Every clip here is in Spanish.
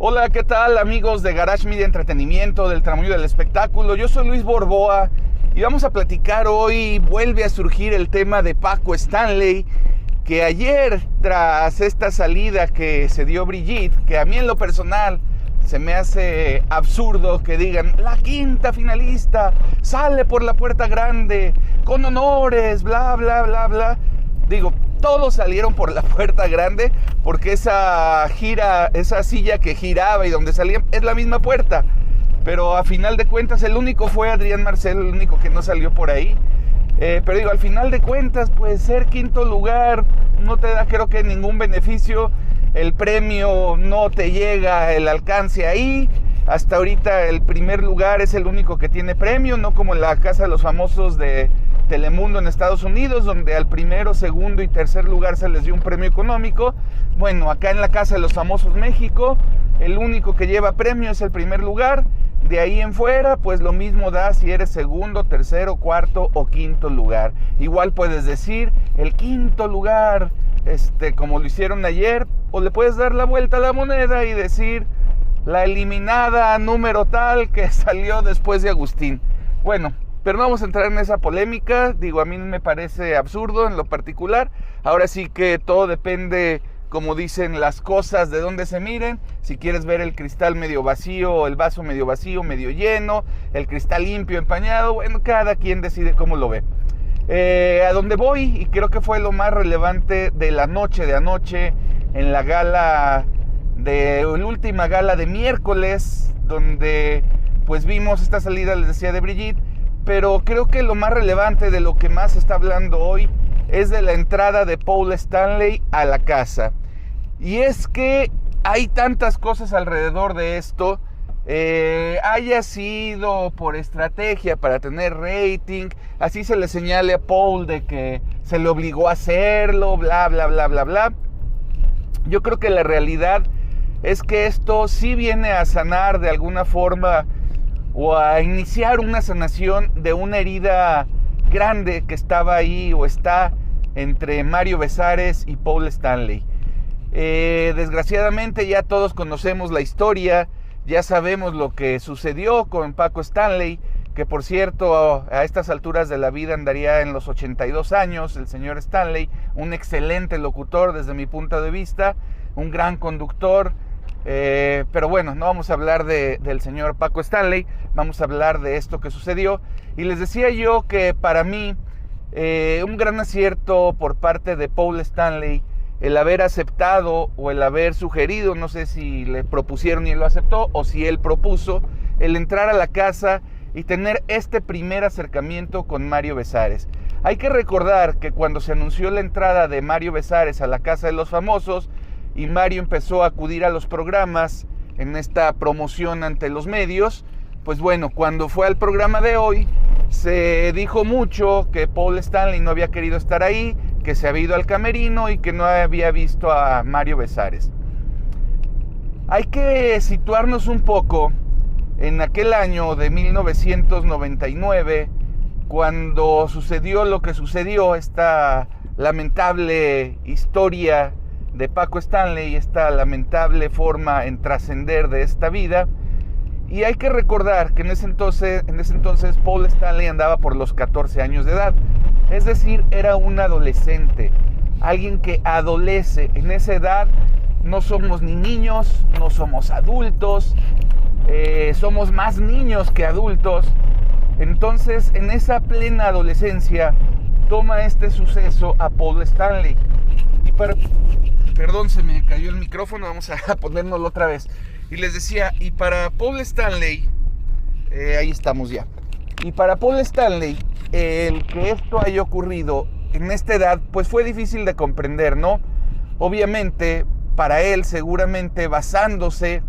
Hola, ¿qué tal amigos de Garage Media Entretenimiento, del Tramullo del Espectáculo? Yo soy Luis Borboa y vamos a platicar hoy. Vuelve a surgir el tema de Paco Stanley, que ayer, tras esta salida que se dio Brigitte, que a mí en lo personal se me hace absurdo que digan la quinta finalista sale por la puerta grande con honores, bla bla bla bla. Digo, todos salieron por la puerta grande porque esa silla que giraba y donde salían es la misma puerta, pero a final de cuentas el único fue Adrián Marcelo, el único que no salió por ahí. Pero digo, al final de cuentas, pues ser quinto lugar no te da, creo que, ningún beneficio. El premio no te llega, el alcance ahí. Hasta ahorita el primer lugar es el único que tiene premio, no como en la Casa de los Famosos de Telemundo en Estados Unidos, donde al primero, segundo y tercer lugar se les dio un premio económico. Bueno, acá en la Casa de los Famosos México, el único que lleva premio es el primer lugar. De ahí en fuera, pues lo mismo da si eres segundo, tercero, cuarto o quinto lugar. Igual puedes decir el quinto lugar, como lo hicieron ayer, o le puedes dar la vuelta a la moneda y decir la eliminada número tal que salió después de Agustín. Bueno, pero no vamos a entrar en esa polémica. Digo, a mí me parece absurdo en lo particular. Ahora sí que todo depende, como dicen las cosas, de dónde se miren. Si quieres ver el cristal medio vacío o el vaso medio vacío, medio lleno, el cristal limpio, empañado, bueno, cada quien decide cómo lo ve. A donde voy, y creo que fue lo más relevante de la noche de anoche, en la gala, la última gala de miércoles, donde pues vimos esta salida, les decía, de Brigitte, pero creo que lo más relevante, de lo que más se está hablando hoy, es de la entrada de Paul Stanley a la casa. Y es que hay tantas cosas alrededor de esto, haya sido por estrategia para tener rating, así se le señale a Paul de que se le obligó a hacerlo, bla bla bla bla bla. Yo creo que la realidad es que esto sí viene a sanar de alguna forma, o a iniciar una sanación de una herida grande que estaba ahí o está entre Mario Besares y Paul Stanley. Desgraciadamente ya todos conocemos la historia, ya sabemos lo que sucedió con Paco Stanley, que por cierto a estas alturas de la vida andaría en los 82 años, el señor Stanley, un excelente locutor desde mi punto de vista, un gran conductor. Pero bueno, no vamos a hablar del señor Paco Stanley, vamos a hablar de esto que sucedió. Y les decía yo que para mí un gran acierto por parte de Paul Stanley el haber aceptado o el haber sugerido, no sé si le propusieron y él lo aceptó o si él propuso, el entrar a la casa y tener este primer acercamiento con Mario Besares. Hay que recordar que cuando se anunció la entrada de Mario Besares a la Casa de los Famosos y Mario empezó a acudir a los programas en esta promoción ante los medios, pues bueno, cuando fue al programa de hoy se dijo mucho que Paul Stanley no había querido estar ahí, que se había ido al camerino y que no había visto a Mario Besares. Hay que situarnos un poco en aquel año de 1999, cuando sucedió lo que sucedió, esta lamentable historia de Paco Stanley, esta lamentable forma en trascender de esta vida. Y hay que recordar que en ese entonces Paul Stanley andaba por los 14 años de edad. Es decir, era un adolescente, alguien que adolece. En esa edad no somos ni niños, no somos adultos, somos más niños que adultos. Entonces, en esa plena adolescencia, toma este suceso a Paul Stanley. Y perdón, se me cayó el micrófono, vamos a ponérnoslo otra vez. Y les decía, y para Paul Stanley, ahí estamos ya. Y para Paul Stanley, el que esto haya ocurrido en esta edad, pues fue difícil de comprender, ¿no? Obviamente, para él, seguramente basándose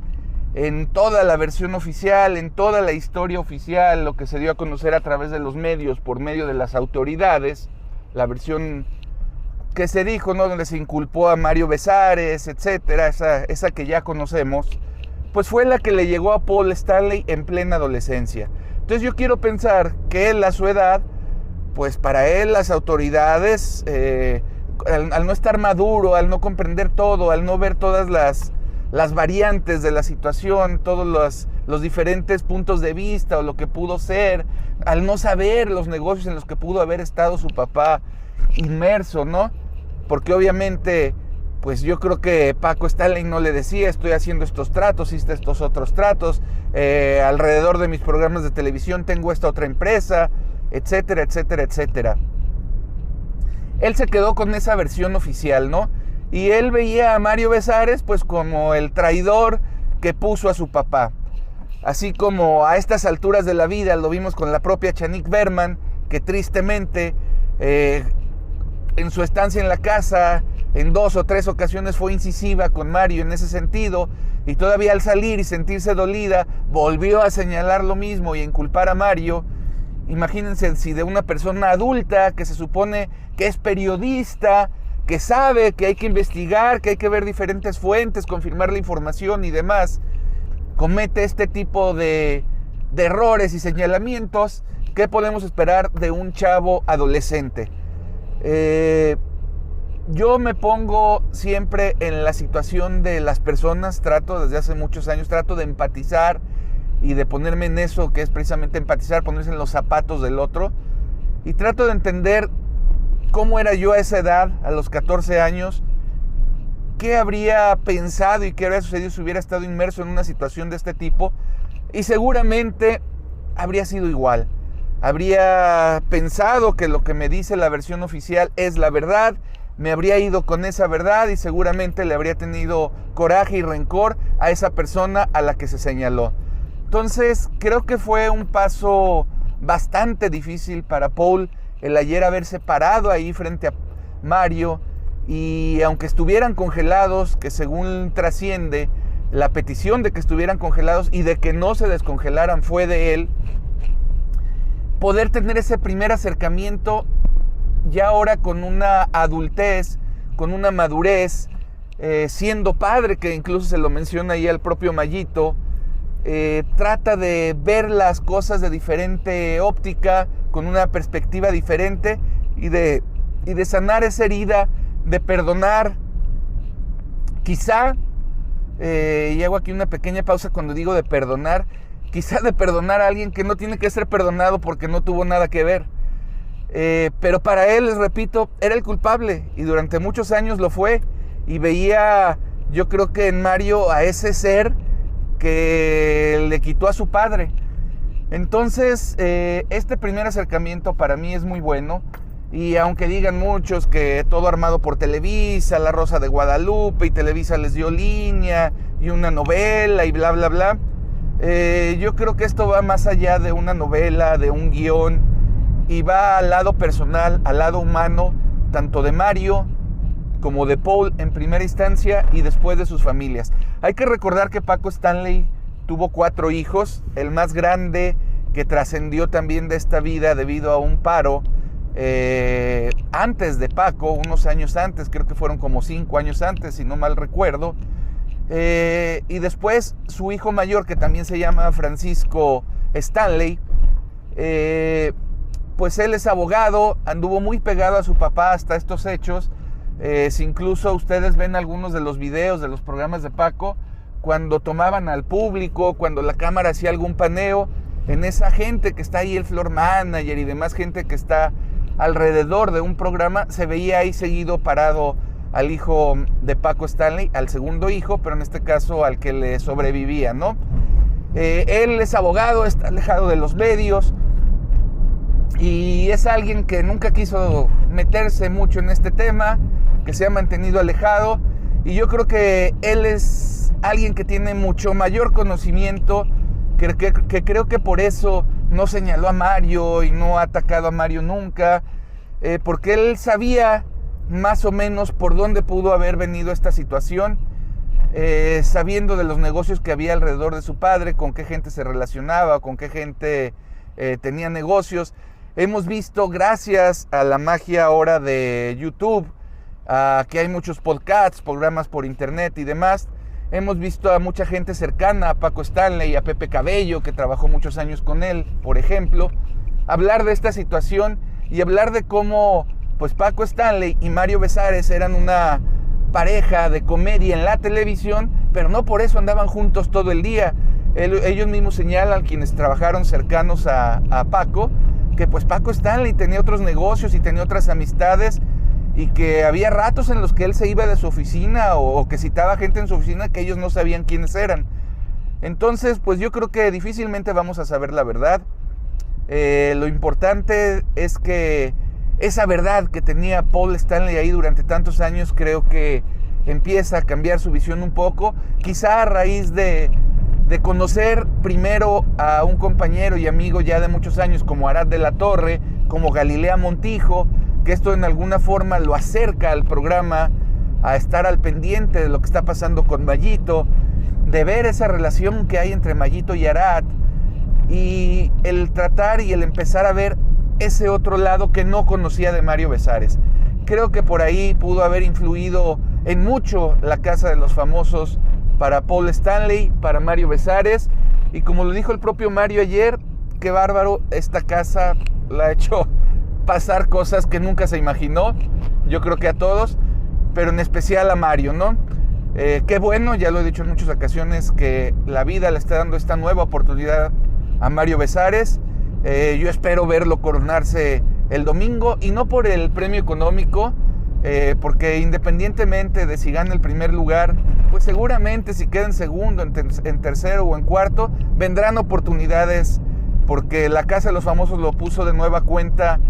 en toda la versión oficial, en toda la historia oficial, lo que se dio a conocer a través de los medios, por medio de las autoridades, la versión que se dijo, ¿no? Donde se inculpó a Mario Besares, etcétera, esa que ya conocemos, pues fue la que le llegó a Paul Stanley en plena adolescencia. Entonces yo quiero pensar que él a su edad, pues para él las autoridades, al no estar maduro, al no comprender todo, al no ver todas las variantes de la situación, todos los diferentes puntos de vista o lo que pudo ser, al no saber los negocios en los que pudo haber estado su papá inmerso, ¿no? Porque obviamente, pues yo creo que Paco Stanley no le decía, estoy haciendo estos tratos, hice estos otros tratos, alrededor de mis programas de televisión tengo esta otra empresa, etcétera, etcétera, etcétera. Él se quedó con esa versión oficial, ¿no? Y él veía a Mario Besares pues como el traidor que puso a su papá. Así como a estas alturas de la vida lo vimos con la propia Chanique Berman, que tristemente en su estancia en la casa en 2 o 3 ocasiones fue incisiva con Mario en ese sentido, y todavía al salir y sentirse dolida volvió a señalar lo mismo y a inculpar a Mario. Imagínense si de una persona adulta que se supone que es periodista, que sabe que hay que investigar, que hay que ver diferentes fuentes, confirmar la información y demás, comete este tipo de errores y señalamientos. ¿Qué podemos esperar de un chavo adolescente? Yo me pongo siempre en la situación de las personas, desde hace muchos años, trato de empatizar y de ponerme en eso que es precisamente empatizar, ponerse en los zapatos del otro, y trato de entender cómo era yo a esa edad, a los 14 años, qué habría pensado y qué habría sucedido si hubiera estado inmerso en una situación de este tipo, y seguramente habría sido igual. Habría pensado que lo que me dice la versión oficial es la verdad, me habría ido con esa verdad y seguramente le habría tenido coraje y rencor a esa persona a la que se señaló. Entonces creo que fue un paso bastante difícil para Paul el ayer haberse parado ahí frente a Mario, y aunque estuvieran congelados, que según trasciende, la petición de que estuvieran congelados y de que no se descongelaran fue de él, poder tener ese primer acercamiento ya ahora con una adultez, con una madurez, siendo padre, que incluso se lo menciona ahí al propio Mayito, trata de ver las cosas de diferente óptica, con una perspectiva diferente y de sanar esa herida, de perdonar, quizá, y hago aquí una pequeña pausa cuando digo de perdonar, quizá de perdonar a alguien que no tiene que ser perdonado porque no tuvo nada que ver. Pero para él, les repito, era el culpable y durante muchos años lo fue, y veía, yo creo que en Mario, a ese ser que le quitó a su padre. Entonces, este primer acercamiento para mí es muy bueno, y aunque digan muchos que todo armado por Televisa, La Rosa de Guadalupe, y Televisa les dio línea, y una novela, y bla, bla, bla, yo creo que esto va más allá de una novela, de un guión, y va al lado personal, al lado humano, tanto de Mario como de Paul en primera instancia y después de sus familias. Hay que recordar que Paco Stanley tuvo 4 hijos, el más grande, que trascendió también de esta vida debido a un paro, antes de Paco, unos años antes, creo que fueron como 5 años antes, si no mal recuerdo, y después su hijo mayor, que también se llama Francisco Stanley, pues él es abogado, anduvo muy pegado a su papá hasta estos hechos. Si incluso ustedes ven algunos de los videos de los programas de Paco, cuando tomaban al público, cuando la cámara hacía algún paneo, en esa gente que está ahí, el floor manager y demás gente que está alrededor de un programa, se veía ahí seguido parado al hijo de Paco Stanley, al segundo hijo, pero en este caso al que le sobrevivía, ¿no? Él es abogado, está alejado de los medios, y es alguien que nunca quiso meterse mucho en este tema, que se ha mantenido alejado, y yo creo que él es alguien que tiene mucho mayor conocimiento, que creo que por eso no señaló a Mario y no ha atacado a Mario nunca, porque él sabía más o menos por dónde pudo haber venido esta situación, sabiendo de los negocios que había alrededor de su padre, con qué gente se relacionaba, con qué gente tenía negocios. Hemos visto, gracias a la magia ahora de YouTube, que hay muchos podcasts, programas por internet y demás, hemos visto a mucha gente cercana a Paco Stanley, a Pepe Cabello, que trabajó muchos años con él, por ejemplo, hablar de esta situación y hablar de cómo pues Paco Stanley y Mario Besares eran una pareja de comedia en la televisión, pero no por eso andaban juntos todo el día. Ellos mismos señalan, quienes trabajaron cercanos a Paco, que pues Paco Stanley tenía otros negocios y tenía otras amistades, y que había ratos en los que él se iba de su oficina o que citaba gente en su oficina que ellos no sabían quiénes eran. Entonces, pues yo creo que difícilmente vamos a saber la verdad. Lo importante es que esa verdad que tenía Paul Stanley ahí durante tantos años, creo que empieza a cambiar su visión un poco, quizá a raíz de conocer primero a un compañero y amigo ya de muchos años como Arad de la Torre, como Galilea Montijo, que esto en alguna forma lo acerca al programa, a estar al pendiente de lo que está pasando con Mayito, de ver esa relación que hay entre Mayito y Arad, y el tratar y el empezar a ver ese otro lado que no conocía de Mario Besares. Creo que por ahí pudo haber influido en mucho la Casa de los Famosos para Paul Stanley, para Mario Besares, y como lo dijo el propio Mario ayer, qué bárbaro, esta casa la ha hecho pasar cosas que nunca se imaginó, yo creo que a todos, pero en especial a Mario, ¿no? Qué bueno, ya lo he dicho en muchas ocasiones, que la vida le está dando esta nueva oportunidad a Mario Besares. Yo espero verlo coronarse el domingo, y no por el premio económico, porque independientemente de si gana el primer lugar, pues seguramente si queda en segundo, en tercero o en cuarto, vendrán oportunidades, porque la Casa de los Famosos lo puso de nueva cuenta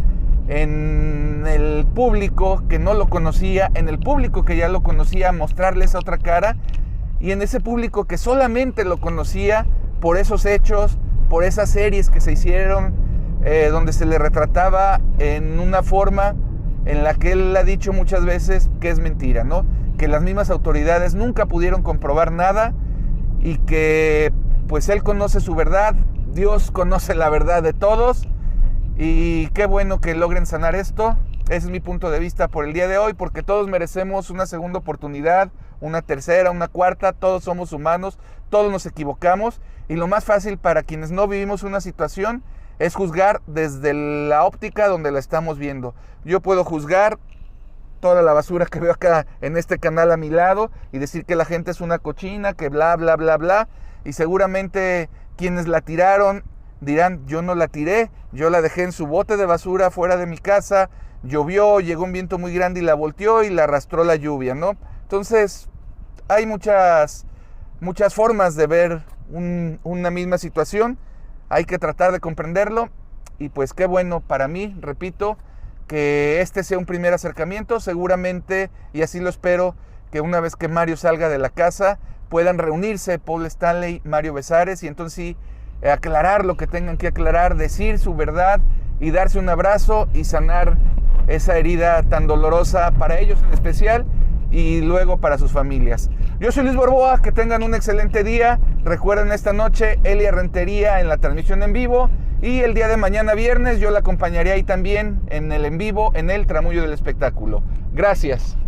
en el público que no lo conocía, en el público que ya lo conocía, mostrarle esa otra cara, y en ese público que solamente lo conocía por esos hechos, por esas series que se hicieron, donde se le retrataba en una forma en la que él ha dicho muchas veces que es mentira, ¿no? Que las mismas autoridades nunca pudieron comprobar nada, y que pues él conoce su verdad, Dios conoce la verdad de todos, y qué bueno que logren sanar esto. Ese es mi punto de vista por el día de hoy, porque todos merecemos una segunda oportunidad, una tercera, una cuarta, todos somos humanos, todos nos equivocamos, y lo más fácil para quienes no vivimos una situación es juzgar desde la óptica donde la estamos viendo. Yo puedo juzgar toda la basura que veo acá en este canal a mi lado y decir que la gente es una cochina, que bla, bla, bla, bla, y seguramente quienes la tiraron dirán, yo no la tiré, yo la dejé en su bote de basura fuera de mi casa, llovió, llegó un viento muy grande y la volteó y la arrastró la lluvia, ¿no? Entonces, hay muchas formas de ver una misma situación, hay que tratar de comprenderlo, y pues qué bueno para mí, repito, que este sea un primer acercamiento, seguramente, y así lo espero, que una vez que Mario salga de la casa, puedan reunirse Paul Stanley, Mario Besares, y entonces sí, aclarar lo que tengan que aclarar, decir su verdad y darse un abrazo y sanar esa herida tan dolorosa para ellos en especial, y luego para sus familias. Yo soy Luis Borboa, que tengan un excelente día. Recuerden, esta noche Elia Rentería en la transmisión en vivo, y el día de mañana viernes yo la acompañaré ahí también en el en vivo, en el Tramullo del Espectáculo. Gracias.